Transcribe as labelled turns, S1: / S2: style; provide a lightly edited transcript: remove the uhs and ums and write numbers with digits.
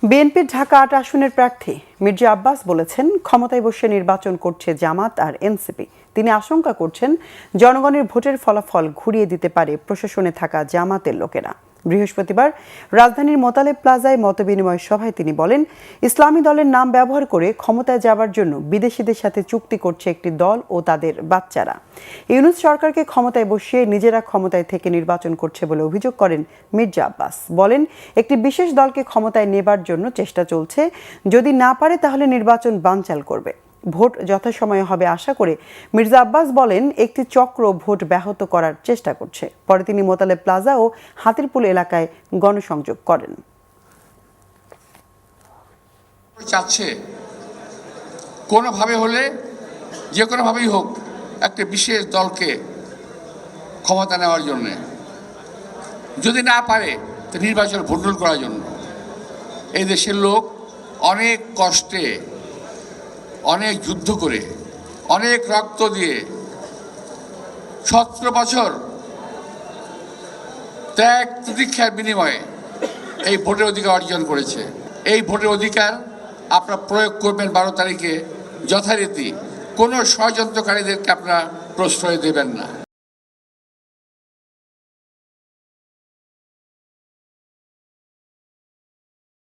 S1: বিএনপির ঢাকা ৮ আসনের প্রার্থী মির্জা আব্বাস বলেছেন, ক্ষমতায় বসে নির্বাচন করছে জামাত আর এনসিপি। তিনি আশঙ্কা করছেন, জনগণের ভোটের ফলাফল ঘুরিয়ে দিতে পারে প্রশাসনে থাকা জামাতের লোকেরা। বৃহস্পতিবার রাজধানীর মোতালেব প্লাজায় মতবিনিময় সভায় তিনি বলেন, ইসলামী দলের নাম ব্যবহার করে ক্ষমতায় যাবার জন্য বিদেশিদের সাথে চুক্তি করছে একটি দল ও তাদের বাচ্চারা। ইউনূস সরকারকে ক্ষমতায় বসিয়ে নিজেরা ক্ষমতায় থেকে নির্বাচন করছে বলে অভিযোগ করেন মির্জা আব্বাস। বলেন, একটি বিশেষ দলকে ক্ষমতায় নেবার জন্য চেষ্টা চলছে, যদি না পারে তাহলে নির্বাচন বানচাল করবে। ভোট যথাসময়ে হবে আশা করে মির্জা আব্বাস বলেন, একটি চক্র ভোট ব্যাহত করার চেষ্টা করছে। পরে তিনি মোতালেব প্লাজা ও হাতিরপুল এলাকায় গণসংযোগ করেন।
S2: চাচ্ছে কোনোভাবে হলে, যে কোনোভাবেই হোক, একটা বিশেষ দলকে ক্ষমতা নেওয়ার জন্য, যদি না পারে তো নির্বাচন ভণ্ডুল করার জন্য। এই দেশের লোক অনেক কষ্টে, অনেক যুদ্ধ করে, অনেক রক্ত দিয়ে 17 বছর ত্যাগ প্রতীক্ষার বিনিময়ে এই ভোটের অধিকার অর্জন করেছে। এই ভোটের অধিকার আপনারা প্রয়োগ করবেন 12 তারিখে যথারীতি। কোনো ষড়যন্ত্রকারীদেরকে আপনারা প্রশ্রয় দেবেন না।